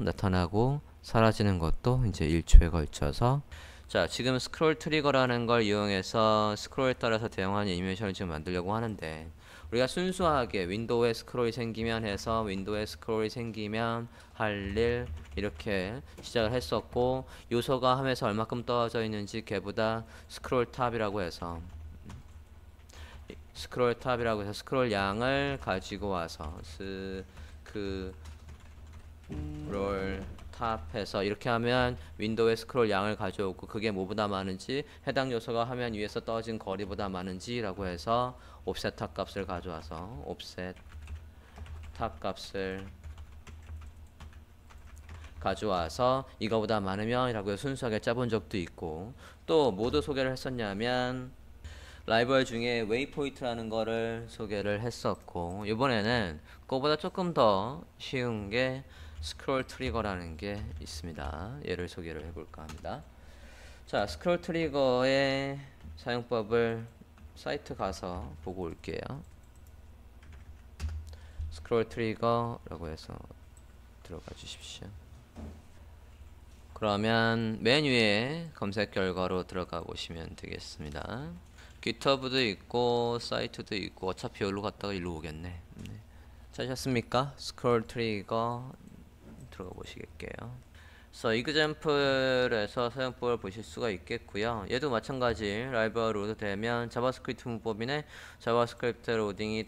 나타나고 사라지는 것도 이제 1초에 걸쳐서. 자, 지금 스크롤 트리거라는 걸 이용해서 스크롤에 따라서 대응하는 애니메이션을 지금 만들려고 하는데, 우리가 순수하게 윈도우에 스크롤이 생기면 해서 윈도우에 스크롤이 생기면 할 일 이렇게 시작을 했었고, 요소가 함에서 얼마큼 떨어져 있는지 걔보다 스크롤 탑이라고 해서 스크롤 양을 가지고 와서 스크롤 탑해서 이렇게 하면 윈도우의 스크롤 양을 가져오고, 그게 뭐보다 많은지, 해당 요소가 화면 위에서 떨어진 거리보다 많은지 라고 해서 옵셋 탑 값을 가져와서 옵셋 탑 값을 가져와서 이거보다 많으면 이라고 해서 순수하게 짜본 적도 있고, 또 뭐도 소개를 했었냐면 라이벌 중에 웨이포인트라는 거를 소개를 했었고, 이번에는 그거보다 조금 더 쉬운 게 스크롤 트리거라는 게 있습니다. 얘를 소개를 해볼까 합니다. 자, 스크롤 트리거의 사용법을 사이트 가서 보고 올게요. 스크롤 트리거라고 해서 들어가 주십시오. 그러면 맨 위에 검색 결과로 들어가 보시면 되겠습니다. 깃허브도 있고 사이트도 있고, 어차피 여기로 갔다가 일로 오겠네. 찾으셨습니까? 스크롤 트리거 들어가 보시겠게요. 그래서 이그젬플에서 사용법을 보실 수가 있겠고요. 얘도 마찬가지 라이브러리 로드 되면 자바스크립트 문법이네. 자바스크립트 로딩이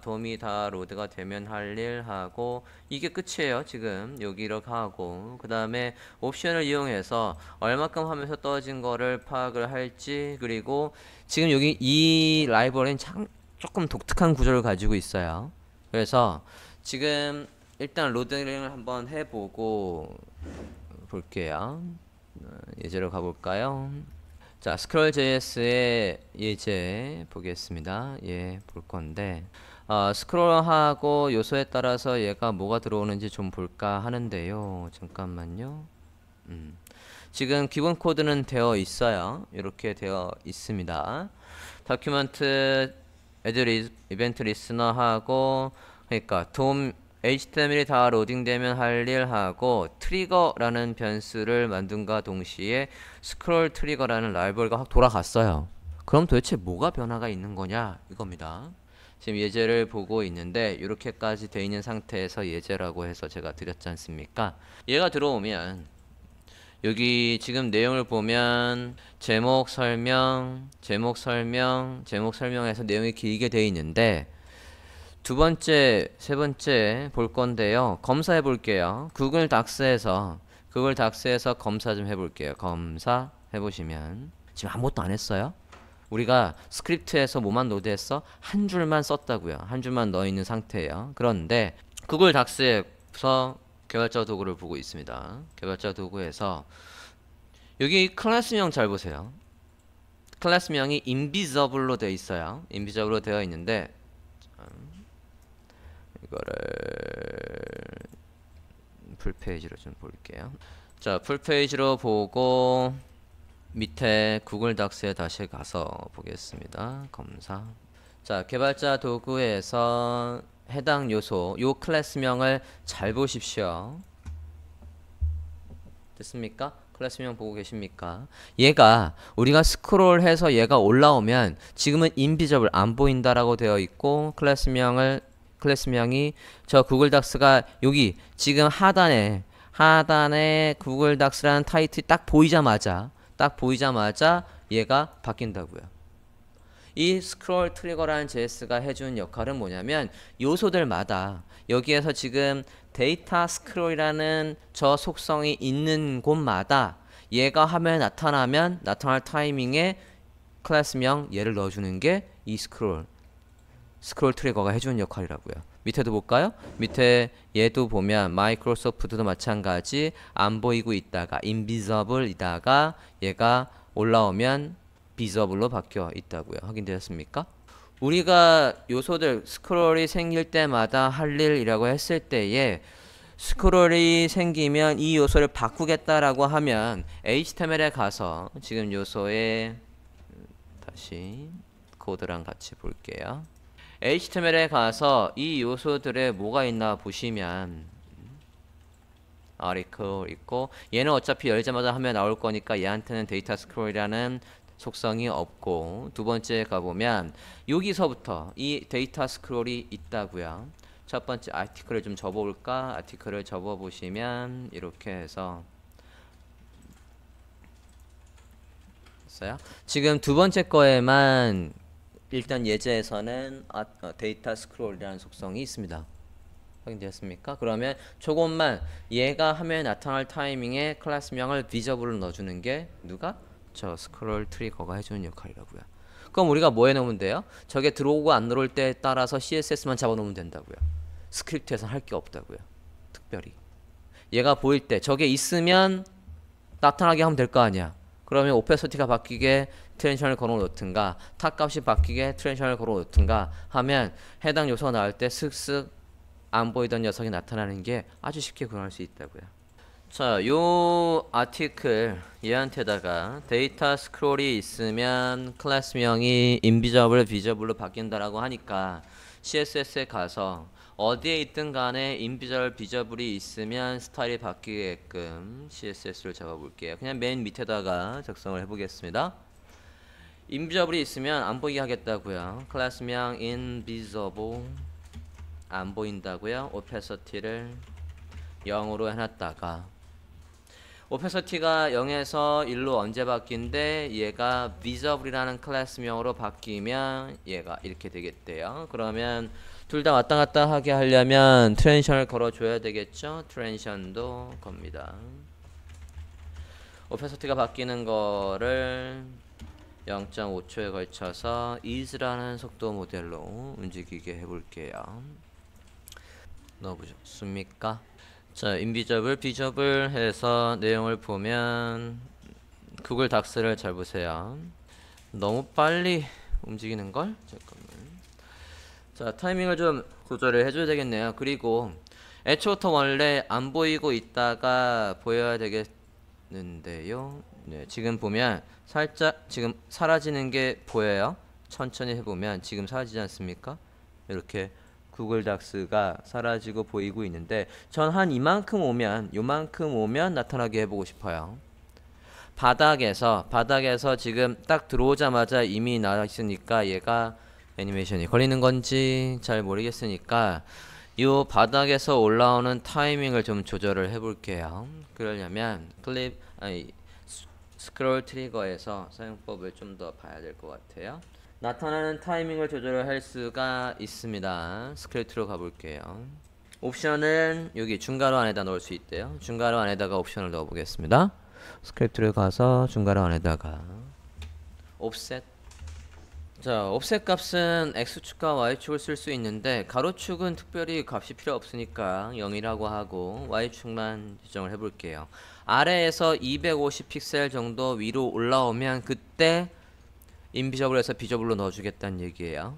돔이 다 로드가 되면 할 일 하고, 이게 끝이에요. 지금 여기 이렇게 하고, 그 다음에 옵션을 이용해서 얼마큼 하면서 떨어진 거를 파악을 할지, 그리고 지금 여기 이 라이브러리는 참 조금 독특한 구조를 가지고 있어요. 그래서 지금 일단 로딩을 한번 해보고 볼게요. 예제로 가볼까요? 자, 스크롤.js의 예제 보겠습니다. 예, 볼 건데, 스크롤하고 요소에 따라서 얘가 뭐가 들어오는지 좀 볼까 하는데요. 잠깐만요. 지금 기본 코드는 되어 있어요. 이렇게 되어 있습니다. 다큐멘트 이벤트 리스너하고, 그러니까 돔 HTML이 다 로딩되면 할 일 하고, 트리거라는 변수를 만든과 동시에 스크롤 트리거라는 라이브러리가 확 돌아갔어요. 그럼 도대체 뭐가 변화가 있는 거냐 이겁니다. 지금 예제를 보고 있는데 이렇게까지 돼 있는 상태에서 예제라고 해서 제가 드렸지 않습니까? 얘가 들어오면 여기 지금 내용을 보면 제목 설명해서 내용이 길게 돼 있는데, 두 번째, 세 번째 볼 건데요. 검사해 볼게요. 구글 닥스에서 검사 좀 해볼게요. 검사 해보시면 지금 아무것도 안 했어요. 우리가 스크립트에서 뭐만 로드했어? 한 줄만 썼다고요. 한 줄만 넣어 있는 상태예요. 그런데 구글 닥스에서 개발자 도구를 보고 있습니다. 개발자 도구에서 여기 클래스명 잘 보세요. 클래스명이 인비저블로 되어 있어요. 인비저블로 되어 있는데, 이거를 풀페이지로 좀 볼게요. 자, 풀페이지로 보고 밑에 구글 닥스에 다시 가서 보겠습니다. 검사. 자, 개발자 도구에서 해당 요소, 요 클래스명을 잘 보십시오. 됐습니까? 클래스명 보고 계십니까? 얘가 우리가 스크롤해서 얘가 올라오면 지금은 인비저블 안 보인다라고 되어 있고, 클래스명이 저 구글 닥스가 여기 지금 하단에 구글 닥스라는 타이틀이 딱 보이자마자 얘가 바뀐다고요. 이 스크롤 트리거라는 JS가 해준 역할은 뭐냐면, 요소들마다 여기에서 지금 데이터 스크롤이라는 저 속성이 있는 곳마다 얘가 화면에 나타날 타이밍에 클래스명 얘를 넣어주는 게 이 스크롤 트리거가 해주는 역할이라고요. 밑에도 볼까요? 밑에 얘도 보면 마이크로소프트도 마찬가지 안 보이고 있다가 인비저블이다가 얘가 올라오면 비저블로 바뀌어 있다고요. 확인되셨습니까? 우리가 요소들 스크롤이 생길 때마다 할 일이라고 했을 때에, 스크롤이 생기면 이 요소를 바꾸겠다라고 하면 HTML에 가서 지금 요소에 다시 코드랑 같이 볼게요. HTML에 가서 이 요소들에 뭐가 있나 보시면 article 있고 얘는 어차피 열자마자 화면 나올 거니까 얘한테는 데이터 스크롤이라는 속성이 없고 두 번째 가보면 여기서부터 이 데이터 스크롤이 있다고요. 첫 번째 아티클을 좀 접어볼까? 아티클을 접어보시면 이렇게 해서 있어요. 지금 두 번째 거에만 일단 예제에서는 데이터 스크롤이라는 속성이 있습니다. 확인되었습니까? 그러면 조금만 얘가 화면에 나타날 타이밍에 클래스명을 visible로 넣어주는 게 누가? 저 스크롤 트리거가 해주는 역할이라고요. 그럼 우리가 뭐 해놓으면 돼요? 저게 들어오고 안 들어올 때에 따라서 CSS만 잡아놓으면 된다고요. 스크립트에서는 할 게 없다고요. 특별히 얘가 보일 때 저게 있으면 나타나게 하면 될 거 아니야. 그러면 오페서티가 바뀌게 트랜지션을 걸어 놓든가 탑값이 바뀌게 트랜지션을 걸어 놓든가 하면 해당 요소가 나올 때 슥슥 안 보이던 녀석이 나타나는 게 아주 쉽게 구현할 수 있다고요. 자, 요 아티클 얘한테다가 데이터 스크롤이 있으면 클래스명이 인비저블, 비저블로 바뀐다라고 하니까 CSS에 가서 어디에 있든 간에 인비저블, 비저블이 있으면 스타일이 바뀌게끔 CSS를 잡아볼게요. 그냥 맨 밑에다가 작성을 해보겠습니다. 인비저블이 있으면 안 보이게 하겠다고요. 클래스명 invisible 안 보인다고요. opacity를 0으로 해놨다가 opacity가 0에서 1로 언제 바뀐대? 얘가 visible이라는 클래스명으로 바뀌면 얘가 이렇게 되겠대요. 그러면 둘 다 왔다 갔다 하게 하려면 트랜지션을 걸어줘야 되겠죠? 트랜지션도 겁니다. opacity가 바뀌는 거를 0.5초에 걸쳐서 is라는 속도 모델로 움직이게 해볼게요. 넣어보셨습니까? 자, 인비저블, 비저블 해서 내용을 보면 구글 닥스를 잘 보세요. 너무 빨리 움직이는걸? 잠깐만. 자, 타이밍을 좀 조절을 해줘야 되겠네요. 그리고 애초부터 원래 안 보이고 있다가 보여야 되겠는데요. 네, 지금 보면 살짝 지금 사라지는 게 보여요. 천천히 해보면 지금 사라지지 않습니까? 이렇게 구글 닥스가 사라지고 보이고 있는데 전 한 이만큼 오면 요만큼 오면 나타나게 해보고 싶어요. 바닥에서 지금 딱 들어오자마자 이미 나와 있으니까 얘가 애니메이션이 걸리는 건지 잘 모르겠으니까 이 바닥에서 올라오는 타이밍을 좀 조절을 해볼게요. 그러려면 스크롤 트리거에서 사용법을 좀 더 봐야 될 것 같아요. 나타나는 타이밍을 조절을 할 수가 있습니다. 스크립트로 가볼게요. 옵션은 여기 중괄호 안에다 넣을 수 있대요. 중괄호 안에다가 옵션을 넣어 보겠습니다. 스크립트를 가서 중괄호 안에다가 옵셋. 자, 옵셋 값은 X축과 Y축을 쓸 수 있는데 가로축은 특별히 값이 필요 없으니까 0이라고 하고 Y축만 지정을 해볼게요. 아래에서 250 픽셀 정도 위로 올라오면 그때 인비저블에서 비저블로 넣어주겠다는 얘기예요.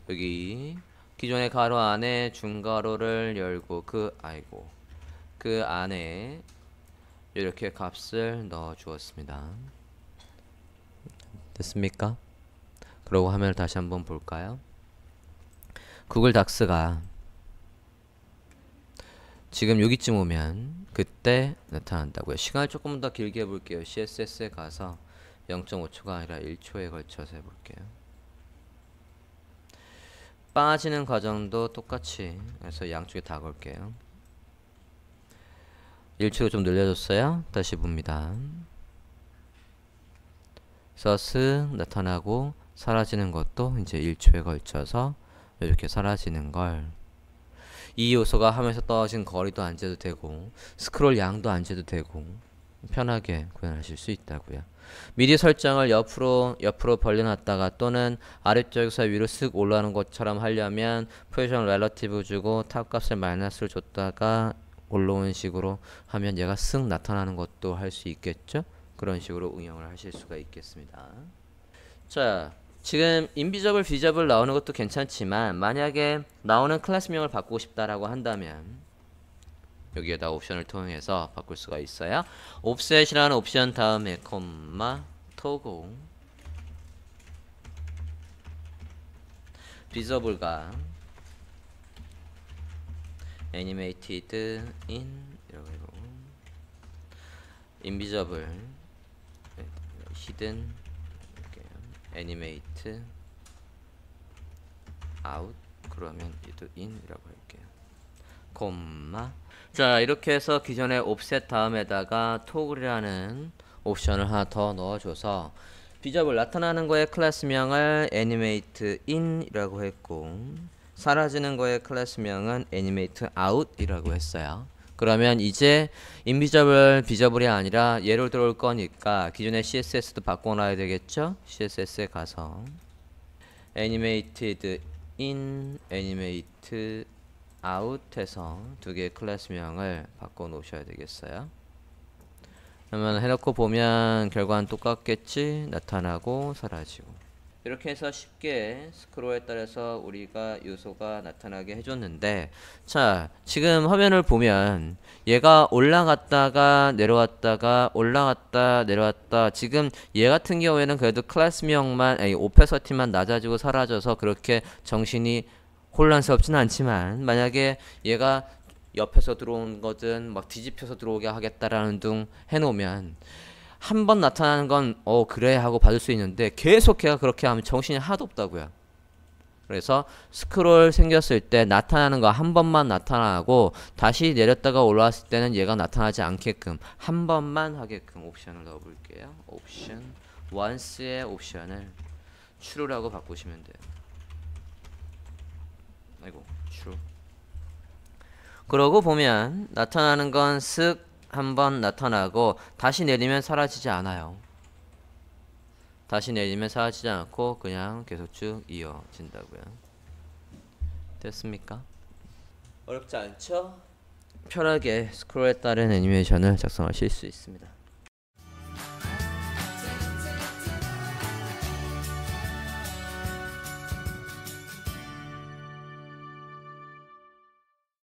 여기 기존의 가로 안에 중가로를 열고 그 안에 이렇게 값을 넣어 주었습니다. 됐습니까? 그러고 화면을 다시 한번 볼까요? 구글 닥스가 지금 여기쯤 오면 그때 나타난다고요. 시간을 조금 더 길게 해볼게요. CSS에 가서 0.5초가 아니라 1초에 걸쳐서 해볼게요. 빠지는 과정도 똑같이 해서 양쪽에 다 걸게요. 1초가 좀 늘려줬어요. 다시 봅니다. 서스 나타나고 사라지는 것도 이제 1초에 걸쳐서 이렇게 사라지는 걸, 이 요소가 하면서 떨어진 거리도 안 재도 되고 스크롤 양도 안 재도 되고 편하게 구현하실 수 있다고요. 미리 설정을 옆으로 벌려놨다가 또는 아래쪽에서 위로 쓱 올라오는 것처럼 하려면 포지션 렐러티브 주고 탑 값을 마이너스를 줬다가 올라오는 식으로 하면 얘가 쓱 나타나는 것도 할 수 있겠죠. 그런 식으로 응용을 하실 수가 있겠습니다. 자, 지금 인비저블, 비저블 나오는 것도 괜찮지만 만약에 나오는 클래스명을 바꾸고 싶다라고 한다면 여기에다 옵션을 통해서 바꿀 수가 있어요. 옵셋이라는 옵션 다음에 콤마 토글 비저블과 애니메이티드 인 이라고 해보고 인비저블 히든 애니메이트 아웃 그러면 얘도 인이라고 할게요. 콤마. 자, 이렇게 해서 기존의 옵셋 다음에다가 토글이라는 옵션을 하나 더 넣어줘서 비저블 나타나는 거의 클래스명을 애니메이트 인이라고 했고 사라지는 거의 클래스명은 애니메이트 아웃이라고 했어요. 그러면 이제 인비저블 비저블이 아니라 예로 들어올 거니까 기존의 CSS도 바꿔놔야 되겠죠? CSS에 가서 애니메이티드 인, 애니메이트 아웃 해서 두 개의 클래스명을 바꿔 놓으셔야 되겠어요. 그러면 해놓고 보면 결과는 똑같겠지? 나타나고 사라지고. 이렇게 해서 쉽게 스크롤에 따라서 우리가 요소가 나타나게 해줬는데, 자, 지금 화면을 보면 얘가 올라갔다가 내려왔다가 올라갔다 내려왔다. 지금 얘 같은 경우에는 그래도 클래스명만 오페서티만 낮아지고 사라져서 그렇게 정신이 혼란스럽지는 않지만, 만약에 얘가 옆에서 들어온 거든 막 뒤집혀서 들어오게 하겠다라는 둥 해놓으면 한 번 나타나는 건 그래 하고 받을 수 있는데 계속 걔가 그렇게 하면 정신이 하나도 없다고요. 그래서 스크롤 생겼을 때 나타나는 거 한 번만 나타나고 다시 내렸다가 올라왔을 때는 얘가 나타나지 않게끔 한 번만 하게끔 옵션을 넣어 볼게요. 옵션 once의 옵션을 true라고 바꾸시면 돼요. 아이고 true. 그러고 보면 나타나는 건 쓱 한번 나타나고 다시 내리면 사라지지 않아요. 다시 내리면 사라지지 않고 그냥 계속 쭉 이어진다고요. 됐습니까? 어렵지 않죠? 편하게 스크롤에 따른 애니메이션을 작성하실 수 있습니다.